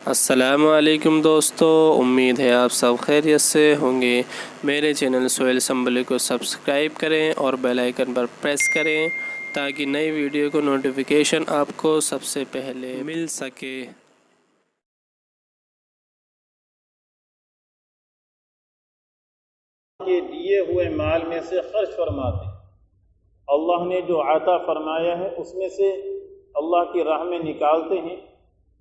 السلام علیکم دوستو، امید ہے آپ سب خیریت سے ہوں گے۔ میرے چینل سہیل اسمبلی کو سبسکرائب کریں اور بیل آئیکن پر پریس کریں تاکہ نئی ویڈیو کو نوٹیفیکیشن آپ کو سب سے پہلے مل سکے۔ کے دیے ہوئے مال میں سے خرچ فرماتے ہیں۔ اللہ نے جو عطا فرمایا ہے اس میں سے اللہ کی راہ میں نکالتے ہیں۔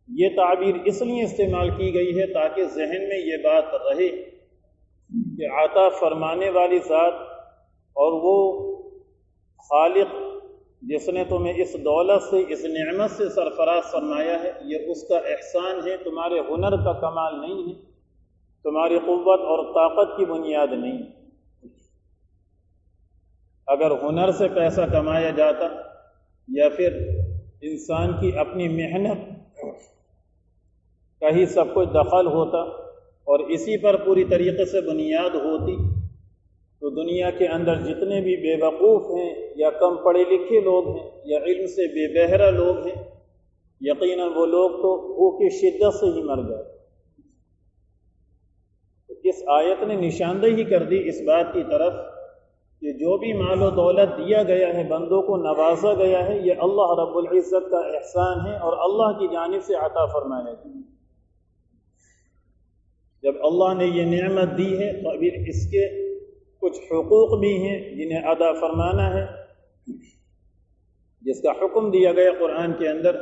یہ تعبیر اس لیے استعمال کی گئی ہے تاکہ ذہن میں یہ بات رہے کہ عطا فرمانے والی ذات اور وہ خالق جس نے تمہیں اس دولت سے، اس نعمت سے سرفراز فرمایا ہے، یہ اس کا احسان ہے، تمہارے ہنر کا کمال نہیں ہے، تمہاری قوت اور طاقت کی بنیاد نہیں۔ اگر ہنر سے پیسہ کمایا جاتا یا پھر انسان کی اپنی محنت کا ہی سب کچھ دخل ہوتا اور اسی پر پوری طریقے سے بنیاد ہوتی، تو دنیا کے اندر جتنے بھی بے وقوف ہیں یا کم پڑھے لکھے لوگ ہیں یا علم سے بے بہرہ لوگ ہیں، یقیناً وہ لوگ تو بھوک کی شدت سے ہی مر گئے۔ اس آیت نے نشاندہی کر دی اس بات کی طرف کہ جو بھی مال و دولت دیا گیا ہے، بندوں کو نوازا گیا ہے، یہ اللہ رب العزت کا احسان ہے اور اللہ کی جانب سے عطا فرمایا ہے۔ جب اللہ نے یہ نعمت دی ہے تو ابھی اس کے کچھ حقوق بھی ہیں جنہیں ادا فرمانا ہے، جس کا حکم دیا گیا قرآن کے اندر،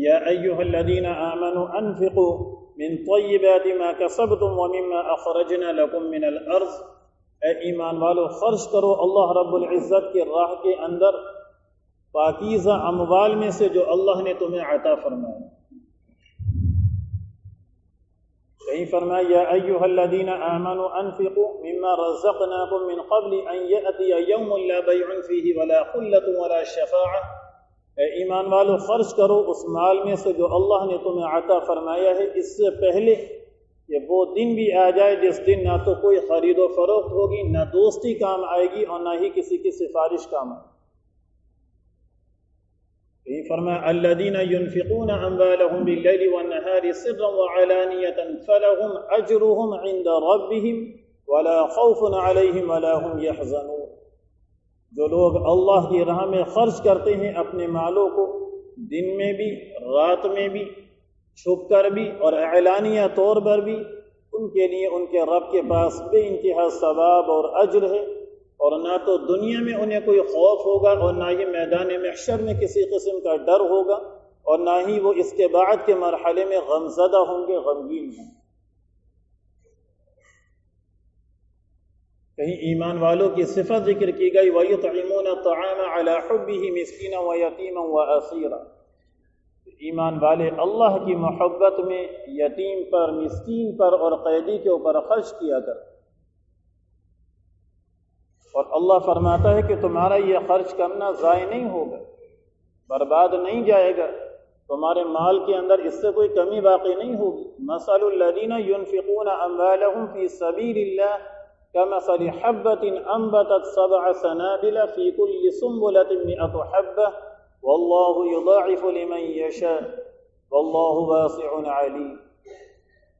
یا ایھا الذین آمنوا انفقوا من طیبات ما کسبتم ومما اخرجنا لکم من الارض، اے ایمان والو خرچ کرو اللہ رب العزت کے راہ کے اندر پاکیزہ اموال میں سے جو اللہ نے تمہیں عطا فرمایا۔ کہیں فرمایا یا ایھا الذین آمنوا انفقوا مما رزقناکم من قبل ان یأتی یوم لا بیع فیہ ولا خلۃ ولا شفاعہ، اے ایمان والو خرچ کرو اس مال میں سے جو اللہ نے تمہیں عطا فرمایا ہے، اس سے پہلے کہ وہ دن بھی آ جائے جس دن نہ تو کوئی خرید و فروخت ہوگی، نہ دوستی کام آئے گی اور نہ ہی کسی کی سفارش کام آئے گی۔ یہ فرمایا الذین ينفقون اموالهم باللیل والنہار سرا وعلانیۃ فلہم اجرهم عند ربهم ولا خوف علیہم ولا هم یحزنون، جو لوگ اللہ کی راہ میں خرچ کرتے ہیں اپنے مالوں کو، دن میں بھی رات میں بھی، چھپ کر بھی اور اعلانیہ طور پر بھی، ان کے لیے ان کے رب کے پاس بے انتہا ثواب اور اجر ہے، اور نہ تو دنیا میں انہیں کوئی خوف ہوگا اور نہ ہی میدان محشر میں کسی قسم کا ڈر ہوگا، اور نہ ہی وہ اس کے بعد کے مرحلے میں غمزدہ ہوں گے، غمگین ہوں گے۔ کہیں ایمان والوں کی صفت ذکر کی گئی وَيُطْعِمُونَ الطَّعَامَ عَلَى حُبِّهِ مِسْكِينًا وَيَتِيمًا وَأَسِيرًا، ایمان والے اللہ کی محبت میں یتیم پر، مسکین پر اور قیدی کے اوپر خرچ کیا کر، اور اللہ فرماتا ہے کہ تمہارا یہ خرچ کرنا ضائع نہیں ہوگا، برباد نہیں جائے گا، تمہارے مال کے اندر اس سے کوئی کمی باقی نہیں ہوگی۔ مثل الذین ينفقون اموالهم فی سبیل اللہ کمثل حبة انبتت 7 سنابل فی کل سنبلة 100 حبة واللہ یضاعف لمن یشاء واللہ واسع علیم،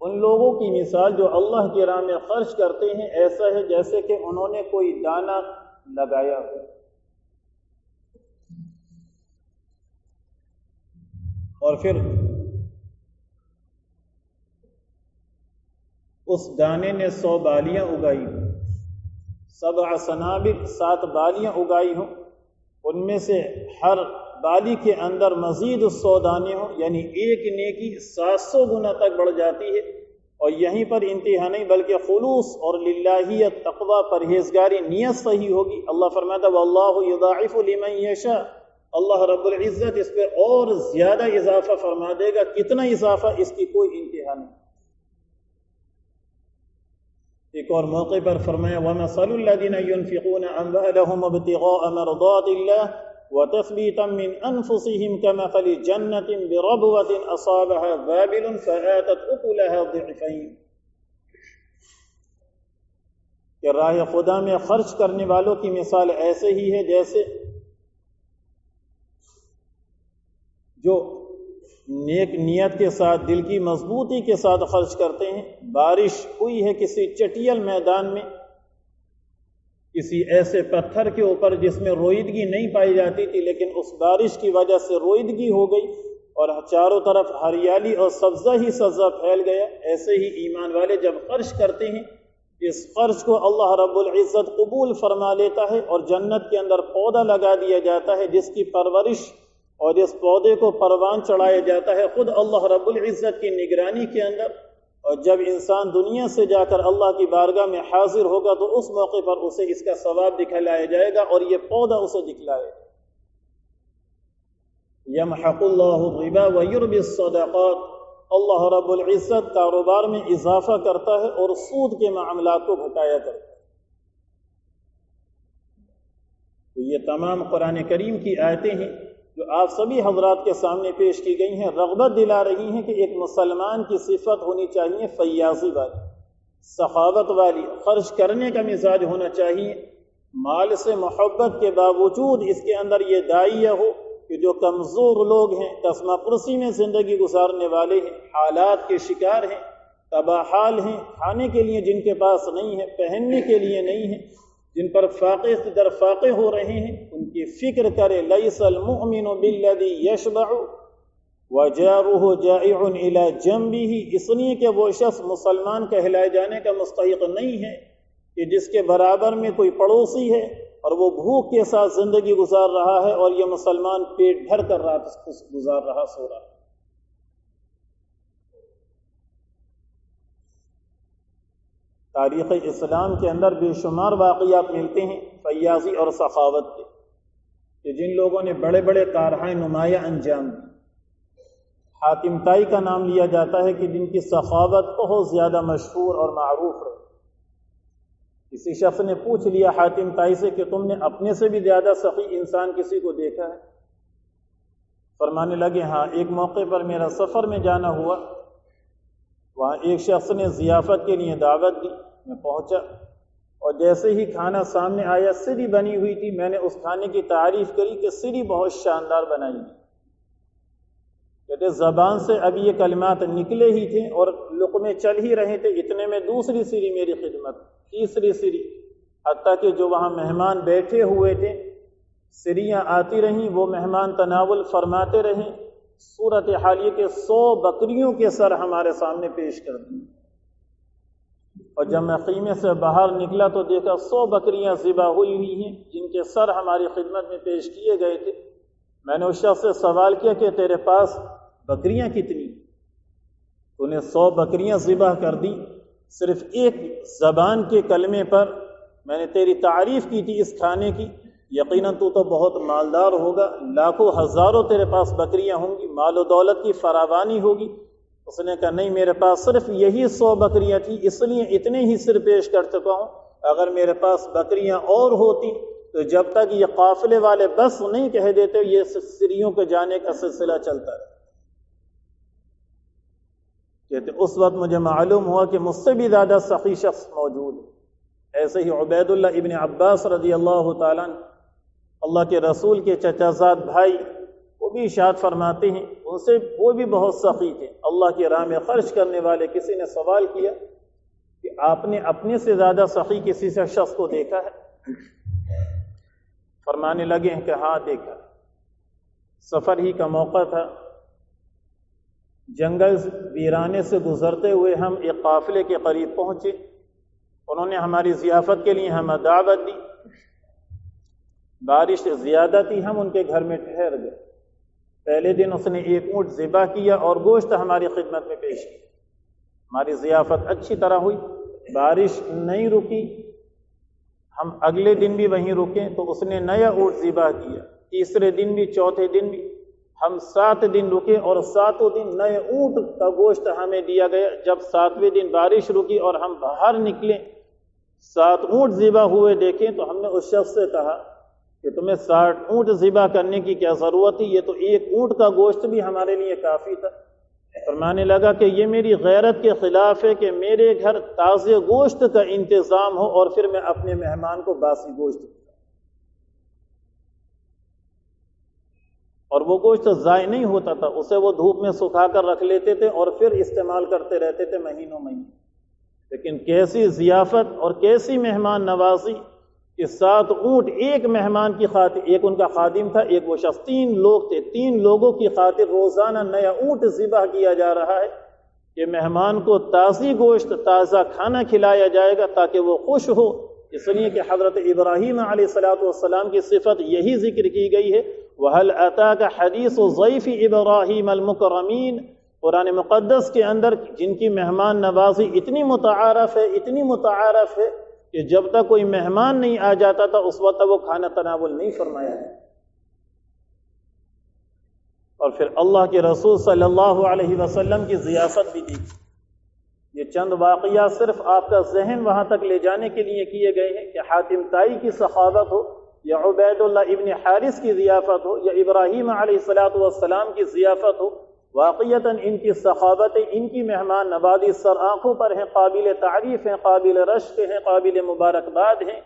ان لوگوں کی مثال جو اللہ کی راہ میں خرچ کرتے ہیں ایسا ہے جیسے کہ انہوں نے کوئی دانہ لگایا ہو، اور پھر اس دانے نے 100 بالیاں اگائی ہوں، 7 سنابل 7 بالیاں اگائی ہوں، ان میں سے ہر بالی کے اندر مزید 100 دانے ہوں، یعنی ایک نیکی 700 گنا تک بڑھ جاتی ہے۔ اور یہیں پر انتہا نہیں بلکہ خلوص اور للہیت، تقوی، پرہیزگاری، نیت صحیح ہوگی۔ اللہ فرماتا واللہ یضاعف لمن یشاء، اللہ رب العزت اس پہ اور زیادہ اضافہ فرما دے گا، کتنا اضافہ اس کی کوئی انتہا نہیں۔ ایک اور موقع پر فرمایا وَمَثَلُ الَّذِينَ يُنْفِقُونَ أَمْوَالَهُمْ ابْتِغَاءَ مَرْضَاتِ اللَّهِ وَتَثْبِيتًا مِّنْ أَنفُسِهِمْ كَمَثَلِ جَنَّةٍ بِرَبْوَةٍ أَصَابَهَا وَابِلٌ فَآتَتْ أُكُلَهَا ضِعْفَيْنِ، کہ راہ خدا میں خرچ کرنے والوں کی مثال ایسے ہی ہے جیسے جو نیک نیت کے ساتھ دل کی مضبوطی کے ساتھ خرچ کرتے ہیں. بارش ہوئی ہے کسی چٹیل میدان میں، کسی ایسے پتھر کے اوپر جس میں روئیدگی نہیں پائی جاتی تھی، لیکن اس بارش کی وجہ سے روئیدگی ہو گئی اور چاروں طرف ہریالی اور سبزہ ہی سبزہ پھیل گیا. ایسے ہی ایمان والے جب خرچ کرتے ہیں، اس خرچ کو اللہ رب العزت قبول فرما لیتا ہے اور جنت کے اندر پودا لگا دیا جاتا ہے جس کی پرورش اور اس پودے کو پروان چڑھایا جاتا ہے خود اللہ رب العزت کی نگرانی کے اندر. اور جب انسان دنیا سے جا کر اللہ کی بارگاہ میں حاضر ہوگا تو اس موقع پر اسے اس کا ثواب دکھلایا جائے گا اور یہ پودا اسے دکھلائے گا. یمحق اللہ الربا ویربی الصدقات، اللہ رب العزت کاروبار میں اضافہ کرتا ہے اور سود کے معاملات کو گھٹایا کرتا ہے. تو یہ تمام قرآن کریم کی آیتیں ہیں جو آپ سبھی حضرات کے سامنے پیش کی گئی ہیں، رغبت دلا رہی ہیں کہ ایک مسلمان کی صفت ہونی چاہیے فیاضی والی، سخاوت والی، خرچ کرنے کا مزاج ہونا چاہیے. مال سے محبت کے باوجود اس کے اندر یہ داعیہ ہو کہ جو کمزور لوگ ہیں، تسمہ پرسی میں زندگی گزارنے والے ہیں، حالات کے شکار ہیں، تباہ حال ہیں، کھانے کے لیے جن کے پاس نہیں ہے، پہننے کے لیے نہیں ہے، جن پر فاقے در فاقے ہو رہے ہیں، ان کی فکر کرے. لیس المؤمن بالذی یشبع وجارہ جائع الی جنبہ، اس لیے کہ وہ شخص مسلمان کہلائے جانے کا مستحق نہیں ہے کہ جس کے برابر میں کوئی پڑوسی ہے اور وہ بھوک کے ساتھ زندگی گزار رہا ہے اور یہ مسلمان پیٹ بھر کر رات گزار رہا، سو رہا. تاریخ اسلام کے اندر بے شمار واقعات ملتے ہیں فیاضی اور سخاوت کے، کہ جن لوگوں نے بڑے بڑے کارہائے نمایاں انجام دی. حاتم طائی کا نام لیا جاتا ہے کہ جن کی سخاوت بہت زیادہ مشہور اور معروف رہی. کسی شخص نے پوچھ لیا حاتم طائی سے کہ تم نے اپنے سے بھی زیادہ سخی انسان کسی کو دیکھا ہے؟ فرمانے لگے ہاں، ایک موقع پر میرا سفر میں جانا ہوا، وہاں ایک شخص نے ضیافت کے لیے دعوت دی. میں پہنچا اور جیسے ہی کھانا سامنے آیا، سری بنی ہوئی تھی. میں نے اس کھانے کی تعریف کری کہ سری بہت شاندار بنائی ہے. کہتے زبان سے اب یہ کلمات نکلے ہی تھے اور لقمے چل ہی رہے تھے، اتنے میں دوسری سری میری خدمت، تیسری سری، حتیٰ کہ جو وہاں مہمان بیٹھے ہوئے تھے سریاں آتی رہیں، وہ مہمان تناول فرماتے رہیں. صورت حال یہ کہ 100 بکریوں کے سر ہمارے سامنے پیش کر دی. اور جب میں خیمے سے باہر نکلا تو دیکھا 100 بکریاں ذبح ہوئی ہیں جن کے سر ہماری خدمت میں پیش کیے گئے تھے. میں نے اس شخص سے سوال کیا کہ تیرے پاس بکریاں کتنی؟ تو نے 100 بکریاں ذبح کر دی. صرف ایک زبان کے کلمے پر میں نے تیری تعریف کی تھی اس کھانے کی، یقیناً تو بہت مالدار ہوگا، لاکھوں ہزاروں تیرے پاس بکریاں ہوں گی، مال و دولت کی فراوانی ہوگی. اس نے کہا نہیں، میرے پاس صرف یہی 100 بکریاں تھیں، اس لیے اتنے ہی سر پیش کر چکا ہوں. اگر میرے پاس بکریاں اور ہوتی تو جب تک یہ قافلے والے بس نہیں کہہ دیتے، یہ سریوں کے جانے کا سلسلہ چلتا رہا. کہتے اس وقت مجھے معلوم ہوا کہ مجھ سے بھی زیادہ سخی شخص موجود ہے. ایسے ہی عبید اللہ ابن عباس رضی اللہ تعالیٰ عنہ، اللہ کے رسول کے چچا زاد بھائی، وہ بھی ارشاد فرماتے ہیں ان سے وہ بھی بہت سخی تھے، اللہ کی راہ میں خرچ کرنے والے. کسی نے سوال کیا کہ آپ نے اپنے سے زیادہ سخی کسی سے شخص کو دیکھا ہے؟ فرمانے لگے ہیں کہ ہاں دیکھا. سفر ہی کا موقع تھا، جنگل ویرانے سے گزرتے ہوئے ہم ایک قافلے کے قریب پہنچے. انہوں نے ہماری ضیافت کے لیے ہمیں دعوت دی. بارش زیادہ تھی، ہم ان کے گھر میں ٹھہر گئے. پہلے دن اس نے ایک اونٹ ذبح کیا اور گوشت ہماری خدمت میں پیش کیا. ہماری ضیافت اچھی طرح ہوئی، بارش نہیں رکی. ہم اگلے دن بھی وہیں رکے تو اس نے نیا اونٹ ذبح کیا. تیسرے دن بھی، چوتھے دن بھی. ہم 7 دن رکے اور 7 دن نئے اونٹ کا گوشت ہمیں دیا گیا. جب 7ویں دن بارش رکی اور ہم باہر نکلے، 7 اونٹ ذبح ہوئے دیکھیں تو ہم نے اس شخص سے کہا کہ تمہیں 60 اونٹ ذبح کرنے کی کیا ضرورت تھی؟ یہ تو ایک اونٹ کا گوشت بھی ہمارے لیے کافی تھا. فرمانے لگا کہ یہ میری غیرت کے خلاف ہے کہ میرے گھر تازے گوشت کا انتظام ہو اور پھر میں اپنے مہمان کو باسی گوشت دوں. اور وہ گوشت ضائع نہیں ہوتا تھا، اسے وہ دھوپ میں سکھا کر رکھ لیتے تھے اور پھر استعمال کرتے رہتے تھے مہینوں مہینے۔ لیکن کیسی ضیافت اور کیسی مہمان نوازی کہ 7 اونٹ ایک مہمان کی خاطر، ایک ان کا خادم تھا، ایک وہ شخص، 3 لوگ تھے، 3 لوگوں کی خاطر روزانہ نیا اونٹ ذبح کیا جا رہا ہے کہ مہمان کو تازی گوشت، تازہ کھانا کھلایا جائے گا تاکہ وہ خوش ہو۔ اس لیے کہ حضرت ابراہیم علیہ السلام کی صفت یہی ذکر کی گئی ہے، وَهَلْ أَتَاكَ حَدِيثُ ضَيْفِ إِبْرَاهِيمَ الْمُكْرَمِينَ۔ قرآن مقدس کے اندر جن کی مہمان نوازی اتنی متعارف ہے کہ جب تک کوئی مہمان نہیں آ جاتا تھا اس وقت وہ کھانا تناول نہیں فرمایا ہے۔ اور پھر اللہ کے رسول صلی اللہ علیہ وسلم کی ضیافت بھی دی۔ یہ چند واقعات صرف آپ کا ذہن وہاں تک لے جانے کے لیے کیے گئے ہیں کہ حاتم طائی کی سخاوت ہو یا عبید اللہ ابن حارث کی ضیافت ہو یا ابراہیم علیہ السلام کی ضیافت ہو، واقعتاً ان کی سخاوتیں، ان کی مہمان نوازی سر آنکھوں پر ہیں، قابل تعریف ہیں، قابل رشک ہیں، قابل مبارکباد ہیں۔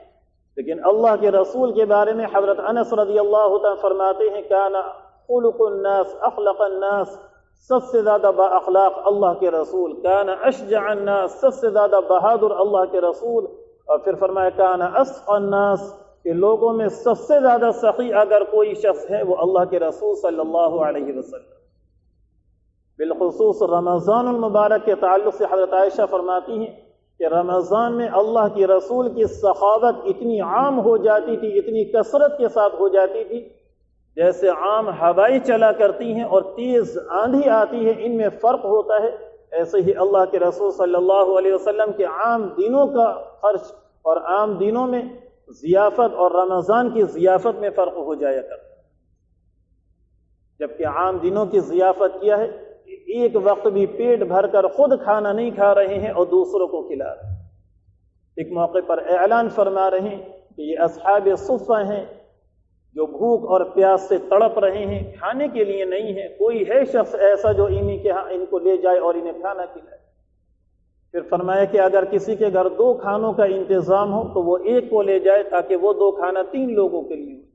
لیکن اللہ کے رسول کے بارے میں حضرت انس رضی اللہ تعالیٰ فرماتے ہیں کان خلق الناس اخلق الناس، سب سے زیادہ با اخلاق اللہ کے رسول، کان اشجع الناس، سب سے زیادہ بہادر اللہ کے رسول، اور پھر فرمایا کان اسخى الناس، کہ لوگوں میں سب سے زیادہ سخی اگر کوئی شخص ہے وہ اللہ کے رسول صلی اللہ علیہ وسلم۔ بالخصوص رمضان المبارک کے تعلق سے حضرت عائشہ فرماتی ہیں کہ رمضان میں اللہ کے رسول کی سخاوت اتنی عام ہو جاتی تھی، اتنی کثرت کے ساتھ ہو جاتی تھی، جیسے عام ہوائیں چلا کرتی ہیں اور تیز آندھی آتی ہے، ان میں فرق ہوتا ہے، ایسے ہی اللہ کے رسول صلی اللہ علیہ وسلم کے عام دنوں کا خرچ اور عام دنوں میں ضیافت اور رمضان کی ضیافت میں فرق ہو جایا کرتا، جبکہ عام دنوں کی ضیافت کیا ہے، ایک وقت بھی پیٹ بھر کر خود کھانا نہیں کھا رہے ہیں اور دوسروں کو کھلا رہے ہیں۔ ایک موقع پر اعلان فرما رہے ہیں کہ یہ اصحاب صفہ ہیں جو بھوک اور پیاس سے تڑپ رہے ہیں، کھانے کے لیے نہیں ہے، کوئی ہے شخص ایسا جو ان کو لے جائے اور انہیں کھانا کھلائے۔ پھر فرمایا کہ اگر کسی کے گھر 2 کھانوں کا انتظام ہو تو وہ ایک کو لے جائے تاکہ وہ 2 کھانا 3 لوگوں کے لیے ہو،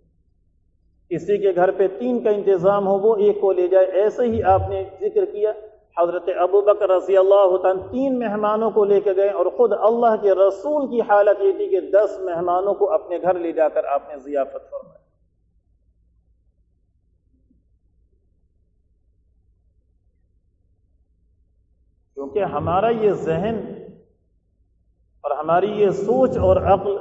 کسی کے گھر پہ 3 کا انتظام ہو وہ ایک کو لے جائے۔ ایسے ہی آپ نے ذکر کیا حضرت ابوبکر رضی اللہ عنہ 3 مہمانوں کو لے کے گئے اور خود اللہ کے رسول کی حالت یہ تھی کہ 10 مہمانوں کو اپنے گھر لے جا کر آپ نے ضیافت فرمائی۔ کیونکہ ہمارا یہ ذہن اور ہماری یہ سوچ اور عقل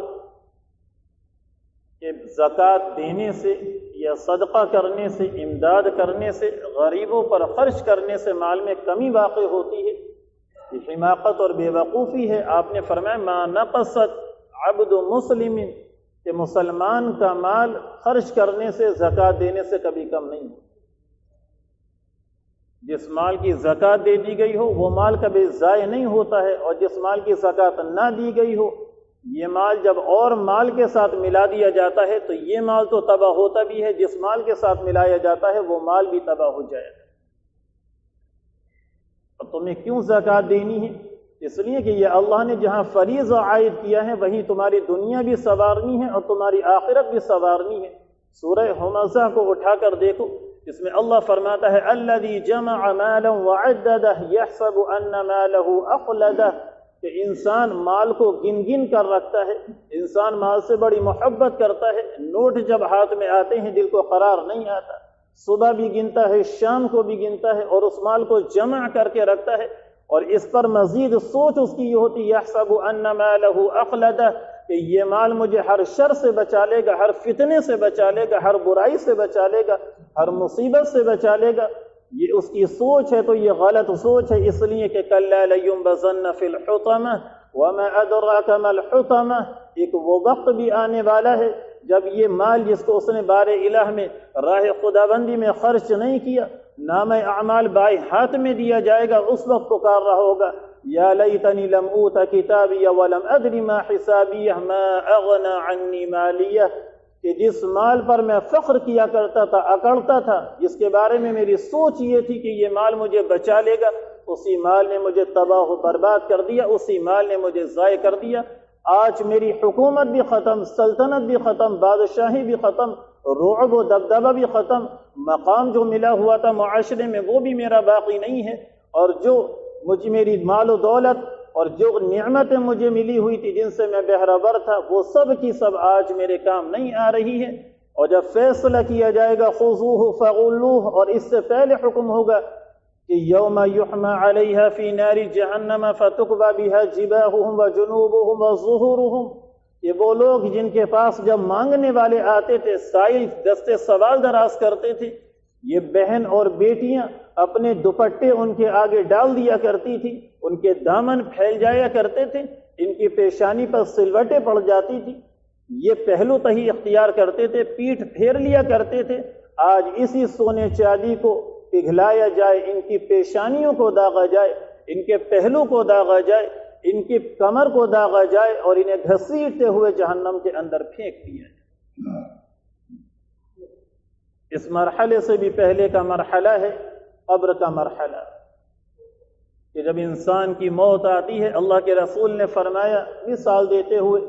کہ زکوٰۃ دینے سے یا صدقہ کرنے سے، امداد کرنے سے، غریبوں پر خرچ کرنے سے مال میں کمی واقع ہوتی ہے، یہ حماقت اور بے وقوفی ہے۔ آپ نے فرمایا ما نقصت عبد مسلم، کہ مسلمان کا مال خرچ کرنے سے، زکوٰۃ دینے سے کبھی کم نہیں ہوتا۔ جس مال کی زکوٰۃ دے دی گئی ہو وہ مال کبھی ضائع نہیں ہوتا ہے، اور جس مال کی زکوٰۃ نہ دی گئی ہو یہ مال جب اور مال کے ساتھ ملا دیا جاتا ہے تو یہ مال تو تباہ ہوتا بھی ہے، جس مال کے ساتھ ملایا جاتا ہے وہ مال بھی تباہ ہو جائے گا۔ اور تمہیں کیوں زکوٰۃ دینی ہے؟ اس لیے کہ یہ اللہ نے جہاں فریضہ عائد کیا ہے وہیں تمہاری دنیا بھی سنوارنی ہے اور تمہاری آخرت بھی سنوارنی ہے۔ سورہ حمزہ کو اٹھا کر دیکھو، اس میں اللہ فرماتا ہے الذی جمع مالا وعددہ یحسب ان مالہ اخلدہ، کہ انسان مال کو گن گن کر رکھتا ہے، انسان مال سے بڑی محبت کرتا ہے، نوٹ جب ہاتھ میں آتے ہیں دل کو قرار نہیں آتا، صبح بھی گنتا ہے، شام کو بھی گنتا ہے اور اس مال کو جمع کر کے رکھتا ہے، اور اس پر مزید سوچ اس کی یہ ہوتی یحسب ان مالہ اخلدہ، کہ یہ مال مجھے ہر شر سے بچا لے گا، ہر فتنے سے بچا لے گا، ہر برائی سے بچا لے گا، ہر مصیبت سے بچا لے گا۔ یہ اس کی سوچ ہے تو یہ غلط سوچ ہے، اس لیے کہ کلا لینبذن فی الحطمہ وما ادراک ما الحطمہ، ایک وہ وقت بھی آنے والا ہے جب یہ مال جس کو اس نے بار الہ میں راہ خداوندی میں خرچ نہیں کیا، نام اعمال بائیں ہاتھ میں دیا جائے گا، اس وقت پکار رہا ہوگا یا لیتنی لم اوت کتابی ولم ادری ما حسابیہ ما اغنی عنی مالیہ، کہ جس مال پر میں فخر کیا کرتا تھا، اکڑتا تھا، جس کے بارے میں میری سوچ یہ تھی کہ یہ مال مجھے بچا لے گا، اسی مال نے مجھے تباہ و برباد کر دیا، اسی مال نے مجھے ضائع کر دیا۔ آج میری حکومت بھی ختم، سلطنت بھی ختم، بادشاہی بھی ختم، رعب و دبدبہ بھی ختم، مقام جو ملا ہوا تھا معاشرے میں وہ بھی میرا باقی نہیں ہے، اور جو مجھے میری مال و دولت اور جو نعمتیں مجھے ملی ہوئی تھی جن سے میں بہرہ تھا وہ سب کی سب آج میرے کام نہیں آ رہی ہے۔ اور جب فیصلہ کیا جائے گا خذوہ فغلوہ، اور اس سے پہلے حکم ہوگا کہ یوم یحمى علیہا فی نار جہنم فتکوی بہا جباہہم وجنوبہم وظہورہم، یہ وہ لوگ جن کے پاس جب مانگنے والے آتے تھے سائل دستے سوال دراز کرتے تھے، یہ بہن اور بیٹیاں اپنے دوپٹے ان کے آگے ڈال دیا کرتی تھی، ان کے دامن پھیل جایا کرتے تھے، ان کی پیشانی پر سلوٹیں پڑ جاتی تھی، یہ پہلو تہی اختیار کرتے تھے، پیٹھ پھیر لیا کرتے تھے۔ آج اسی سونے چاندی کو پگھلایا جائے، ان کی پیشانیوں کو داغا جائے، ان کے پہلو کو داغا جائے، ان کی کمر کو داغا جائے اور انہیں گھسیٹتے ہوئے جہنم کے اندر پھینک دیا جائے۔ اس مرحلے سے بھی پہلے کا مرحلہ ہے قبر کا مرحلہ، کہ جب انسان کی موت آتی ہے، اللہ کے رسول نے فرمایا مثال دیتے ہوئے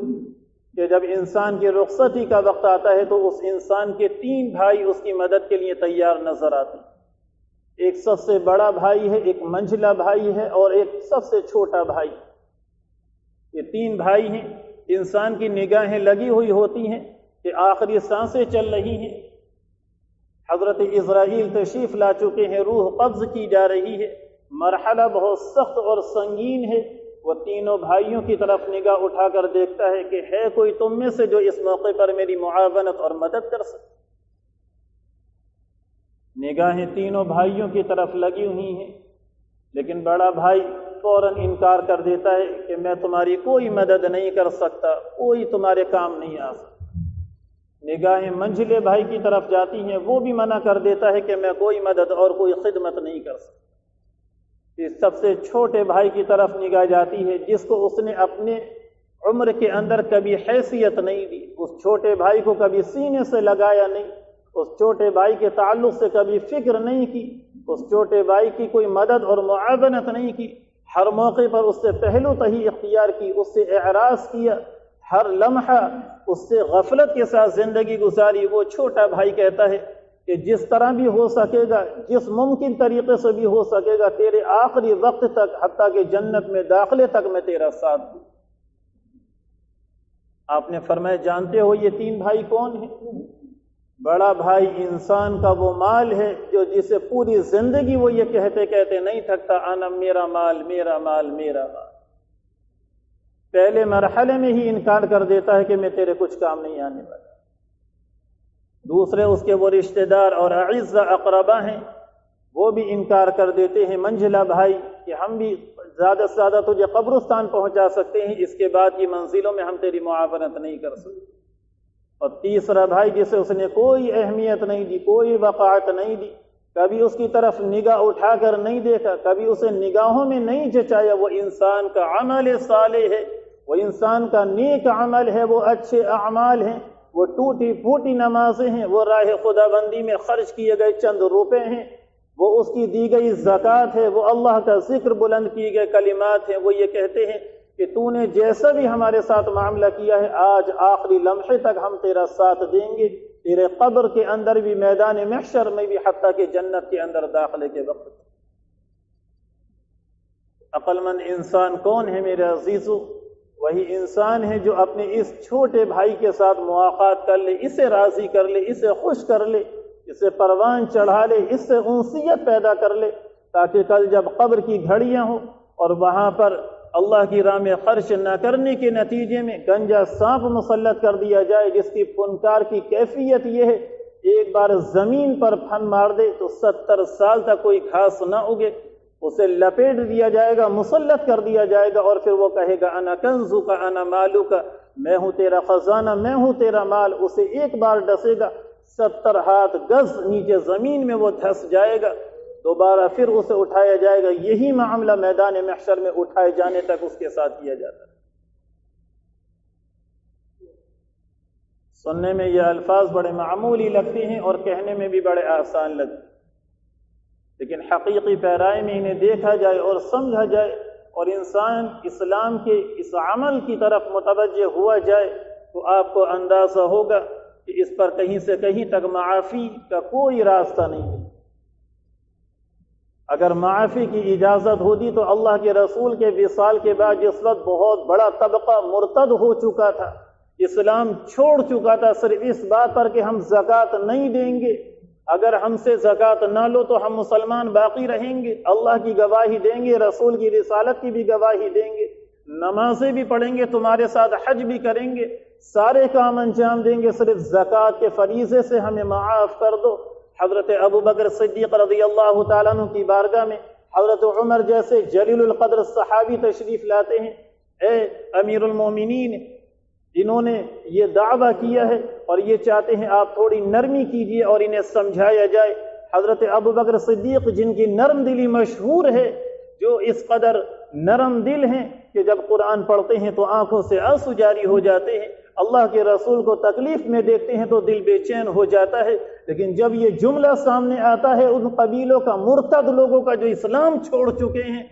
کہ جب انسان کی رخصتی کا وقت آتا ہے تو اس انسان کے 3 بھائی اس کی مدد کے لیے تیار نظر آتے ہیں۔ ایک سب سے بڑا بھائی ہے، ایک منجھلا بھائی ہے اور ایک سب سے چھوٹا بھائی۔ یہ 3 بھائی ہیں، انسان کی نگاہیں لگی ہوئی ہوتی ہیں کہ آخری سانسیں چل رہی ہیں، حضرت اسرائیل تشریف لا چکے ہیں، روح قبض کی جا رہی ہے، مرحلہ بہت سخت اور سنگین ہے۔ وہ تینوں بھائیوں کی طرف نگاہ اٹھا کر دیکھتا ہے کہ ہے کوئی تم میں سے جو اس موقع پر میری معاونت اور مدد کر سکے؟ نگاہیں تینوں بھائیوں کی طرف لگی ہوئی ہیں، لیکن بڑا بھائی فوراً انکار کر دیتا ہے کہ میں تمہاری کوئی مدد نہیں کر سکتا، کوئی تمہارے کام نہیں آ سکتا۔ نگاہیں منجھلے بھائی کی طرف جاتی ہیں، وہ بھی منع کر دیتا ہے کہ میں کوئی مدد اور کوئی خدمت نہیں کر سکتا۔ اس سب سے چھوٹے بھائی کی طرف نگاہ جاتی ہے، جس کو اس نے اپنے عمر کے اندر کبھی حیثیت نہیں دی، اس چھوٹے بھائی کو کبھی سینے سے لگایا نہیں، اس چھوٹے بھائی کے تعلق سے کبھی فکر نہیں کی، اس چھوٹے بھائی کی کوئی مدد اور معاونت نہیں کی، ہر موقع پر اس سے پہلو تہی اختیار کی، اس سے اعراض کیا، ہر لمحہ اس سے غفلت کے ساتھ زندگی گزاری۔ وہ چھوٹا بھائی کہتا ہے کہ جس طرح بھی ہو سکے گا، جس ممکن طریقے سے بھی ہو سکے گا، تیرے آخری وقت تک، حتیٰ کہ جنت میں داخلے تک میں تیرا ساتھ دوں۔ آپ نے فرمایا جانتے ہو یہ 3 بھائی کون ہیں؟ بڑا بھائی انسان کا وہ مال ہے جو جسے پوری زندگی وہ یہ کہتے کہتے نہیں تھکتا، انا میرا مال میرا مال میرا مال۔ پہلے مرحلے میں ہی انکار کر دیتا ہے کہ میں تیرے کچھ کام نہیں آنے والا۔ دوسرے اس کے وہ رشتہ دار اور اعزہ اقربا ہیں، وہ بھی انکار کر دیتے ہیں، منجھلا بھائی، کہ ہم بھی زیادہ سے زیادہ تجھے قبرستان پہنچا سکتے ہیں، اس کے بعد کی منزلوں میں ہم تیری معاونت نہیں کر سکتے۔ اور تیسرا بھائی جسے اس نے کوئی اہمیت نہیں دی، کوئی وقاعت نہیں دی، کبھی اس کی طرف نگاہ اٹھا کر نہیں دیکھا، کبھی اسے نگاہوں میں نہیں جچایا، وہ انسان کا عمل صالح ہے، وہ انسان کا نیک عمل ہے، وہ اچھے اعمال ہیں، وہ ٹوٹی پھوٹی نمازیں ہیں، وہ راہ خدا بندی میں خرچ کیے گئے چند روپے ہیں، وہ اس کی دی گئی زکوٰۃ ہے، وہ اللہ کا ذکر بلند کیے گئے کلمات ہیں۔ وہ یہ کہتے ہیں کہ تو نے جیسا بھی ہمارے ساتھ معاملہ کیا ہے، آج آخری لمحے تک ہم تیرا ساتھ دیں گے، تیرے قبر کے اندر بھی، میدان محشر میں بھی، حتیٰ کہ جنت کے اندر داخلے کے وقت۔ عقل مند انسان کون ہے میرے عزیزو؟ وہی انسان ہے جو اپنے اس چھوٹے بھائی کے ساتھ مواقعات کر لے، اسے راضی کر لے، اسے خوش کر لے، اسے پروان چڑھا لے، اس سے انسیت پیدا کر لے، تاکہ کل جب قبر کی گھڑیاں ہوں اور وہاں پر اللہ کی راہ میں خرچ نہ کرنے کے نتیجے میں گنجا سانپ مسلط کر دیا جائے، جس کی پھنکار کی کیفیت یہ ہے ایک بار زمین پر پھن مار دے تو 70 سال تک کوئی گھاس نہ اگے، اسے لپیٹ دیا جائے گا، مسلط کر دیا جائے گا، اور پھر وہ کہے گا انا کنزک انا مالک، میں ہوں تیرا خزانہ، میں ہوں تیرا مال۔ اسے ایک بار ڈسے گا، 70 ہاتھ گز نیچے زمین میں وہ دھس جائے گا، دوبارہ پھر اسے اٹھایا جائے گا۔ یہی معاملہ میدان محشر میں اٹھائے جانے تک اس کے ساتھ کیا جاتا ہے۔ سننے میں یہ الفاظ بڑے معمولی لگتے ہیں اور کہنے میں بھی بڑے آسان لگتے ہیں، لیکن حقیقی پیرائی میں انہیں دیکھا جائے اور سمجھا جائے اور انسان اسلام کے اس عمل کی طرف متوجہ ہوا جائے تو آپ کو اندازہ ہوگا کہ اس پر کہیں سے کہیں تک معافی کا کوئی راستہ نہیں ہے۔ اگر معافی کی اجازت ہوتی تو اللہ کے رسول کے وصال کے بعد جس وقت بہت بڑا طبقہ مرتد ہو چکا تھا، اسلام چھوڑ چکا تھا صرف اس بات پر کہ ہم زکوٰۃ نہیں دیں گے، اگر ہم سے زکوٰۃ نہ لو تو ہم مسلمان باقی رہیں گے، اللہ کی گواہی دیں گے، رسول کی رسالت کی بھی گواہی دیں گے، نمازیں بھی پڑھیں گے، تمہارے ساتھ حج بھی کریں گے، سارے کام انجام دیں گے، صرف زکوٰۃ کے فریضے سے ہمیں معاف کر دو۔ حضرت ابو بکر صدیق رضی اللہ تعالیٰ عنہ کی بارگاہ میں حضرت عمر جیسے جلیل القدر صحابی تشریف لاتے ہیں، اے امیر المومنین، انہوں نے یہ دعویٰ کیا ہے اور یہ چاہتے ہیں آپ تھوڑی نرمی کیجیے اور انہیں سمجھایا جائے۔ حضرت ابو بکر صدیق جن کی نرم دلی مشہور ہے، جو اس قدر نرم دل ہیں کہ جب قرآن پڑھتے ہیں تو آنکھوں سے آنسو جاری ہو جاتے ہیں، اللہ کے رسول کو تکلیف میں دیکھتے ہیں تو دل بے چین ہو جاتا ہے، لیکن جب یہ جملہ سامنے آتا ہے ان قبیلوں کا، مرتد لوگوں کا جو اسلام چھوڑ چکے ہیں،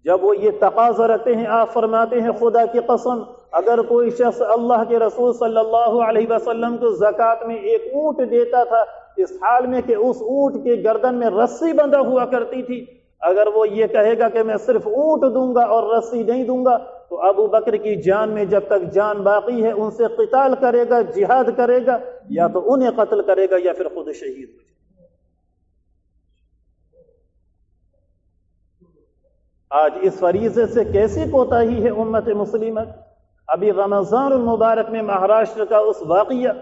جب وہ یہ تقاضا رکھتے ہیں، آپ فرماتے ہیں خدا کی قسم اگر کوئی شخص اللہ کے رسول صلی اللہ علیہ وسلم کو زکوٰۃ میں ایک اونٹ دیتا تھا، اس حال میں کہ اس اونٹ کے گردن میں رسی بندھا ہوا کرتی تھی، اگر وہ یہ کہے گا کہ میں صرف اونٹ دوں گا اور رسی نہیں دوں گا، تو ابو بکر کی جان میں جب تک جان باقی ہے ان سے قتال کرے گا، جہاد کرے گا، یا تو انہیں قتل کرے گا یا پھر خود شہید ہو جائے۔ آج اس فریضے سے کیسی کوتاہی ہے امت مسلمہ۔ ابھی رمضان المبارک میں مہاراشٹر کا اس واقعہ،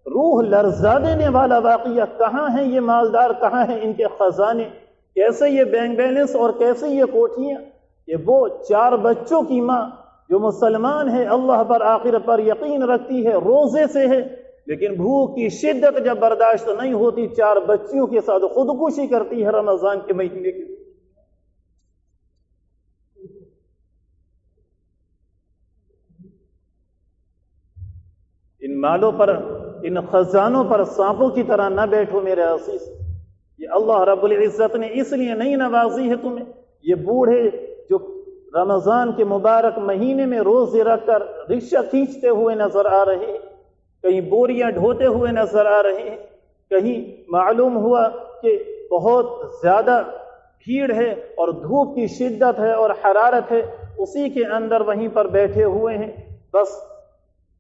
روح لرزا دینے والا واقعہ، کہاں ہیں یہ مالدار، کہاں ہیں ان کے خزانے، کیسے یہ بینک بیلنس اور کیسے یہ کوٹھیاں، کہ وہ 4 بچوں کی ماں جو مسلمان ہے، اللہ پر آخرت پر یقین رکھتی ہے، روزے سے ہے، لیکن بھوک کی شدت جب برداشت نہیں ہوتی 4 بچیوں کے ساتھ خودکشی کرتی ہے رمضان کے مہینے کی۔ ان مالوں پر، ان خزانوں پر سانپوں کی طرح نہ بیٹھو میرے عزیز، یہ اللہ رب العزت نے اس لیے نہیں نوازی ہے تمہیں۔ یہ بوڑھے جو رمضان کے مبارک مہینے میں روزے رکھ کر رکشہ کھینچتے ہوئے نظر آ رہے ہیں، کہیں بوریاں ڈھوتے ہوئے نظر آ رہے ہیں، کہیں معلوم ہوا کہ بہت زیادہ بھیڑ ہے اور دھوپ کی شدت ہے اور حرارت ہے، اسی کے اندر وہیں پر بیٹھے ہوئے ہیں، بس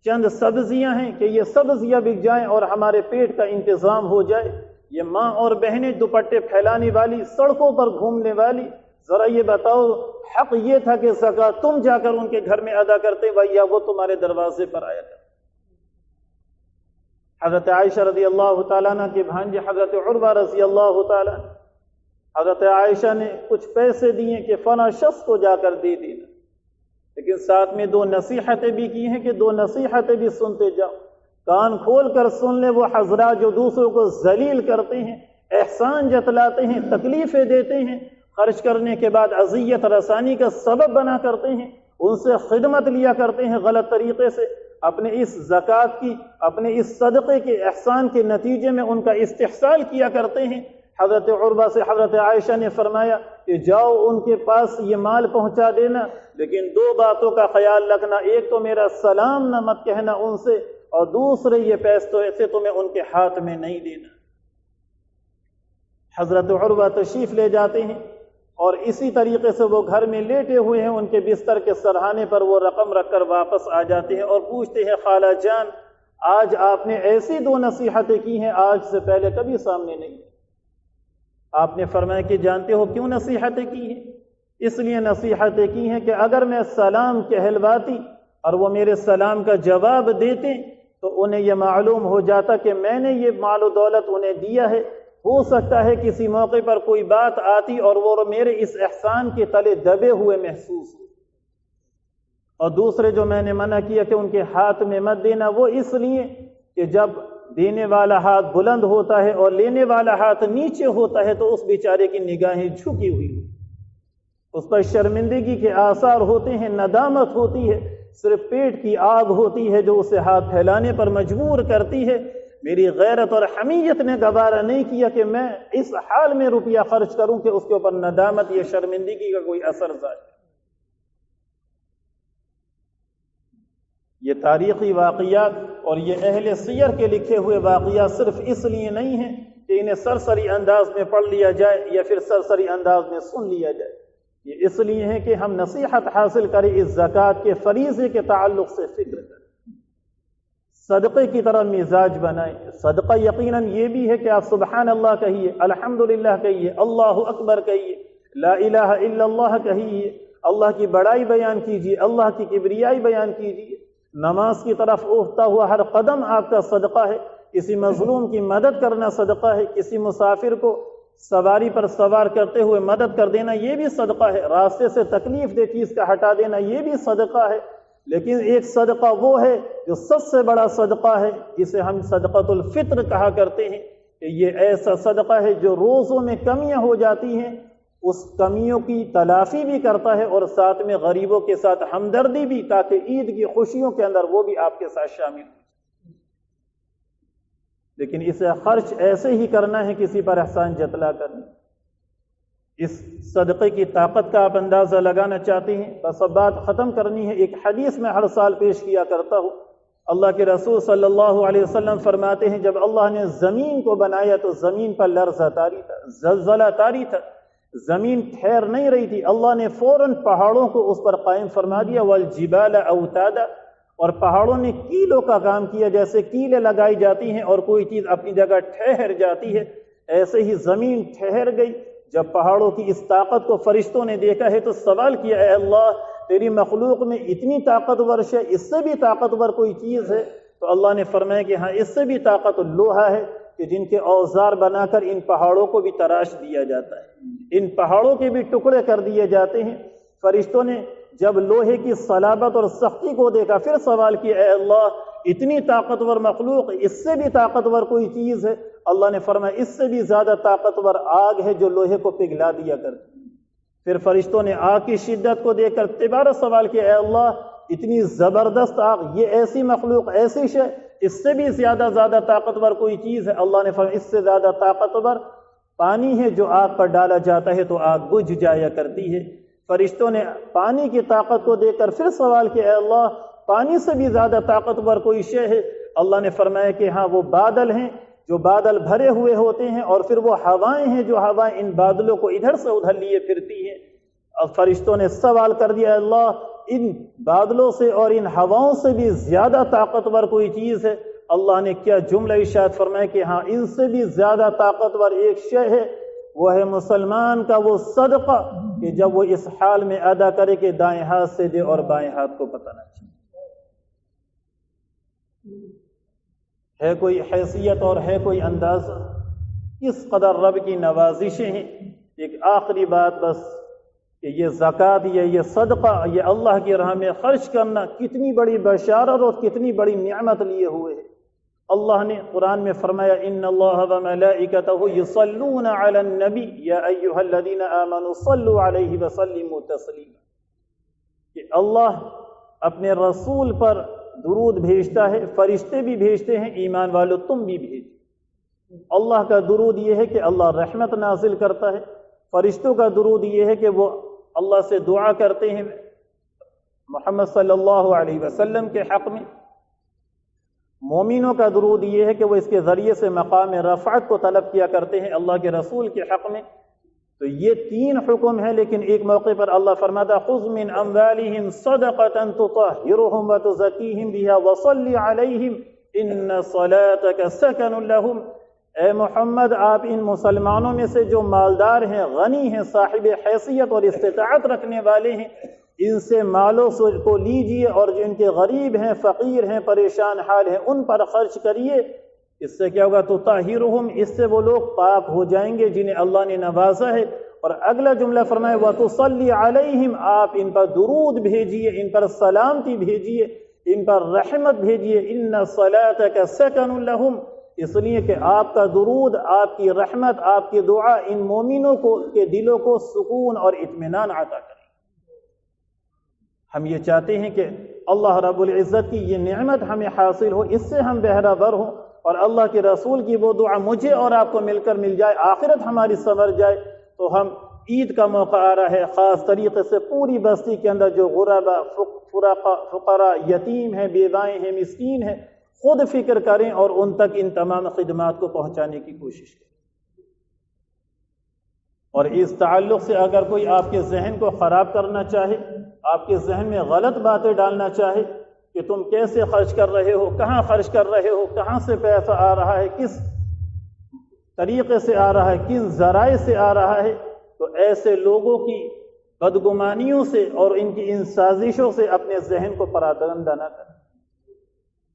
چند سبزیاں ہیں کہ یہ سبزیاں بک جائیں اور ہمارے پیٹ کا انتظام ہو جائے۔ یہ ماں اور بہنیں دوپٹے پھیلانے والی، سڑکوں پر گھومنے والی، ذرا یہ بتاؤ حق یہ تھا کہ زکوٰۃ تم جا کر ان کے گھر میں ادا کرتے یا وہ تمہارے دروازے پر آیا تھا؟ حضرت عائشہ رضی اللہ تعالیٰ عنہ کے بھانجے حضرت عروہ رضی اللہ تعالیٰ عنہ، حضرت عائشہ نے کچھ پیسے دیے کہ فلاں شخص کو جا کر دے دینا، لیکن ساتھ میں 2 نصیحتیں بھی کی ہیں کہ 2 نصیحتیں بھی سنتے جاؤ، کان کھول کر سن لے وہ حضرات جو دوسروں کو ذلیل کرتے ہیں، احسان جتلاتے ہیں، تکلیفیں دیتے ہیں، خرچ کرنے کے بعد اذیت رسانی کا سبب بنا کرتے ہیں، ان سے خدمت لیا کرتے ہیں غلط طریقے سے، اپنے اس زکوٰۃ کی، اپنے اس صدقے کے احسان کے نتیجے میں ان کا استحصال کیا کرتے ہیں۔ حضرت عروہ سے حضرت عائشہ نے فرمایا کہ جاؤ ان کے پاس یہ مال پہنچا دینا، لیکن 2 باتوں کا خیال رکھنا، ایک تو میرا سلام نہ مت کہنا ان سے، اور دوسرے یہ پیسے تمہیں ان کے ہاتھ میں نہیں دینا۔ حضرت عروہ تشریف لے جاتے ہیں اور اسی طریقے سے وہ گھر میں لیٹے ہوئے ہیں، ان کے بستر کے سرہانے پر وہ رقم رکھ کر واپس آ جاتے ہیں اور پوچھتے ہیں خالہ جان آج آپ نے ایسی 2 نصیحتیں کی ہیں آج سے پہلے کبھی سامنے نہیں۔ آپ نے فرمایا کہ جانتے ہو کیوں نصیحتیں کی ہیں؟ اس لیے نصیحتیں کی ہیں کہ اگر میں سلام کہلواتی اور وہ میرے سلام کا جواب دیتے تو انہیں یہ معلوم ہو جاتا کہ میں نے یہ مال و دولت انہیں دیا ہے، ہو سکتا ہے کسی موقع پر کوئی بات آتی اور وہ میرے اس احسان کے تلے دبے ہوئے محسوس ہو۔ اور دوسرے جو میں نے منع کیا کہ ان کے ہاتھ میں مت دینا، وہ اس لیے کہ جب دینے والا ہاتھ بلند ہوتا ہے اور لینے والا ہاتھ نیچے ہوتا ہے تو اس بیچارے کی نگاہیں جھکی ہوئی ہوتی، اس پر شرمندگی کے آثار ہوتے ہیں، ندامت ہوتی ہے، صرف پیٹ کی آگ ہوتی ہے جو اسے ہاتھ پھیلانے پر مجبور کرتی ہے۔ میری غیرت اور حمیت نے گوارا نہیں کیا کہ میں اس حال میں روپیہ خرچ کروں کہ اس کے اوپر ندامت یا شرمندگی کا کوئی اثر ظاہر۔ یہ تاریخی واقعات اور یہ اہل سیر کے لکھے ہوئے واقعات صرف اس لیے نہیں ہیں کہ انہیں سرسری انداز میں پڑھ لیا جائے یا پھر سرسری انداز میں سن لیا جائے، یہ اس لیے ہے کہ ہم نصیحت حاصل کریں، اس زکوٰۃ کے فریضے کے تعلق سے فکر کریں، صدقے کی طرح مزاج بنائیں۔ صدقہ یقیناً یہ بھی ہے کہ آپ سبحان اللہ کہیے، الحمدللہ کہیے، اللہ اکبر کہیے، لا الہ الا اللہ کہیے، اللہ کی بڑائی بیان کیجیے، اللہ کی کبریائی بیان کیجیے، نماز کی طرف اٹھتا ہوا ہر قدم آپ کا صدقہ ہے، کسی مظلوم کی مدد کرنا صدقہ ہے، کسی مسافر کو سواری پر سوار کرتے ہوئے مدد کر دینا یہ بھی صدقہ ہے، راستے سے تکلیف دہ چیز کا ہٹا دینا یہ بھی صدقہ ہے۔ لیکن ایک صدقہ وہ ہے جو سب سے بڑا صدقہ ہے، جسے ہم صدقۃ الفطر کہا کرتے ہیں، کہ یہ ایسا صدقہ ہے جو روزوں میں کمیاں ہو جاتی ہیں اس کمیوں کی تلافی بھی کرتا ہے، اور ساتھ میں غریبوں کے ساتھ ہمدردی بھی، تاکہ عید کی خوشیوں کے اندر وہ بھی آپ کے ساتھ شامل ہو۔ لیکن اسے خرچ ایسے ہی کرنا ہے، کسی پر احسان جتلا کر نہیں۔ اس صدقے کی طاقت کا آپ اندازہ لگانا چاہتے ہیں، بس اب بات ختم کرنی ہے۔ ایک حدیث میں ہر سال پیش کیا کرتا ہوں، اللہ کے رسول صلی اللہ علیہ وسلم فرماتے ہیں جب اللہ نے زمین کو بنایا تو زمین پر لرزہ طاری تھا، زلزلہ طاری تھا، زمین ٹھہر نہیں رہی تھی، اللہ نے فوراً پہاڑوں کو اس پر قائم فرما دیا، والجبال اوتادا، اور پہاڑوں نے کیلوں کا کام کیا، جیسے کیلیں لگائی جاتی ہیں اور کوئی چیز اپنی جگہ ٹھہر جاتی ہے، ایسے ہی زمین ٹھہر گئی۔ جب پہاڑوں کی اس طاقت کو فرشتوں نے دیکھا ہے تو سوال کیا، اے اللہ تیری مخلوق میں اتنی طاقتور ہے، اس سے بھی طاقتور کوئی چیز ہے؟ تو اللہ نے فرمایا کہ ہاں، اس سے بھی طاقت لوہا ہے، کہ جن کے اوزار بنا کر ان پہاڑوں کو بھی تراش دیا جاتا ہے، ان پہاڑوں کے بھی ٹکڑے کر دیے جاتے ہیں۔ فرشتوں نے جب لوہے کی صلابت اور سختی کو دیکھا پھر سوال کیا، اے اللہ اتنی طاقتور مخلوق، اس سے بھی طاقتور کوئی چیز ہے؟ اللہ نے فرمایا اس سے بھی زیادہ طاقتور آگ ہے جو لوہے کو پگھلا دیا کرتی ہے۔ پھر فرشتوں نے آگ کی شدت کو دیکھ کر دوبارہ سوال کیا، اے اللہ اتنی زبردست آگ، یہ ایسی مخلوق، ایسی شے، اس سے بھی زیادہ طاقتور کوئی چیز ہے؟ اللہ نے فرمایا اس سے زیادہ طاقتور پانی ہے، جو آگ پر ڈالا جاتا ہے تو آگ بجھ جایا کرتی ہے۔ فرشتوں نے پانی کی طاقت کو دیکھ کر پھر سوال کیا، اے اللہ پانی سے بھی زیادہ طاقتور کوئی شے ہے؟ اللہ نے فرمایا کہ ہاں، وہ بادل ہیں جو بادل بھرے ہوئے ہوتے ہیں، اور پھر وہ ہوائیں ہیں جو ہوائیں ان بادلوں کو ادھر سے ادھر لیے پھرتی ہیں۔ اب فرشتوں نے سوال کر دیا، اللہ ان بادلوں سے اور ان ہواؤں سے بھی زیادہ طاقتور کوئی چیز ہے؟ اللہ نے کیا جملہ ارشاد فرمایا کہ ہاں، ان سے بھی زیادہ طاقتور ایک شے ہے، وہ ہے مسلمان کا وہ صدقہ کہ جب وہ اس حال میں ادا کرے کہ دائیں ہاتھ سے دے اور بائیں ہاتھ کو پتہ نہ چلے۔ ہے کوئی حیثیت اور ہے کوئی اندازہ؟ کس قدر رب کی نوازشیں ہیں۔ ایک آخری بات بس، کہ یہ زکوٰۃ، یہ صدقہ، یہ اللہ کی راہ میں خرچ کرنا کتنی بڑی بشارت اور کتنی بڑی نعمت لیے ہوئے ہے۔ اللہ نے قرآن میں فرمایا، ان اللہ وملائکتہ یصلون علی النبی یا ایھا الذین آمنوا صلوا علیہ وسلموا تسلیما، کہ اللہ اپنے رسول پر درود بھیجتا ہے، فرشتے بھی بھیجتے ہیں، ایمان والو تم بھی بھیجو۔ اللہ کا درود یہ ہے کہ اللہ رحمت نازل کرتا ہے، فرشتوں کا درود یہ ہے کہ وہ اللہ سے دعا کرتے ہیں محمد صلی اللہ علیہ وسلم کے حق میں۔ مومنوں کا درود یہ ہے کہ وہ اس کے ذریعے سے مقام رفعت کو طلب کیا کرتے ہیں اللہ کے رسول کے حق میں۔ تو یہ تین حکم ہیں، لیکن ایک موقع پر اللہ فرماتا، خذ من اموالہم صدقۃ تطہرہم وتزکیہم بہا وصلی علیہم ان صلاتک سکن لہم۔ اے محمد، آپ ان مسلمانوں میں سے جو مالدار ہیں، غنی ہیں، صاحب حیثیت اور استطاعت رکھنے والے ہیں، ان سے مالوں کو لیجئے، اور جو ان کے غریب ہیں، فقیر ہیں، پریشان حال ہیں، ان پر خرچ کریے۔ اس سے کیا ہوگا؟ تطہرہم، اس سے وہ لوگ پاک ہو جائیں گے جنہیں اللہ نے نوازا ہے۔ اور اگلا جملہ فرمائے، وتصلی علیہم، آپ ان پر درود بھیجیے، ان پر سلامتی بھیجیے، ان پر رحمت بھیجیے۔ ان صلاتک سکن لہم، اس لیے کہ آپ کا درود، آپ کی رحمت، آپ کی دعا ان مومنوں کے دلوں کو سکون اور اطمینان عطا کرے۔ ہم یہ چاہتے ہیں کہ اللہ رب العزت کی یہ نعمت ہمیں حاصل ہو، اس سے ہم بہرہ بر ہوں، اور اللہ کے رسول کی وہ دعا مجھے اور آپ کو مل کر مل جائے، آخرت ہماری سنور جائے۔ تو ہم عید کا موقع آ رہا ہے، خاص طریقے سے پوری بستی کے اندر جو غربا، فقراء، یتیم ہیں، بیوائیں ہیں، مسکین ہیں، خود فکر کریں اور ان تک ان تمام خدمات کو پہنچانے کی کوشش کریں۔ اور اس تعلق سے اگر کوئی آپ کے ذہن کو خراب کرنا چاہے، آپ کے ذہن میں غلط باتیں ڈالنا چاہے کہ تم کیسے خرچ کر رہے ہو، کہاں خرچ کر رہے ہو، کہاں سے پیسہ آ رہا ہے، کس طریقے سے آ رہا ہے، کن ذرائع سے آ رہا ہے، تو ایسے لوگوں کی بدگمانیوں سے اور ان کی ان سازشوں سے اپنے ذہن کو پراگندہ نہ کریں۔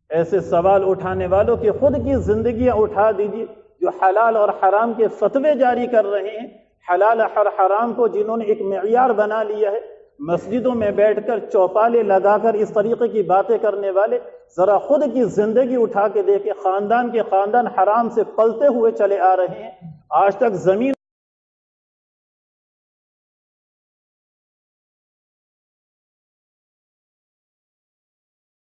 ایسے سوال اٹھانے والوں کی خود کی زندگیاں اٹھا دیجیے، جو حلال اور حرام کے فتوے جاری کر رہے ہیں، حلال اور حرام کو جنہوں نے ایک معیار بنا لیا ہے، مسجدوں میں بیٹھ کر چوپالے لگا کر اس طریقے کی باتیں کرنے والے، ذرا خود کی زندگی اٹھا کے دیکھیں، خاندان کے خاندان حرام سے پلتے ہوئے چلے آ رہے ہیں، آج تک زمین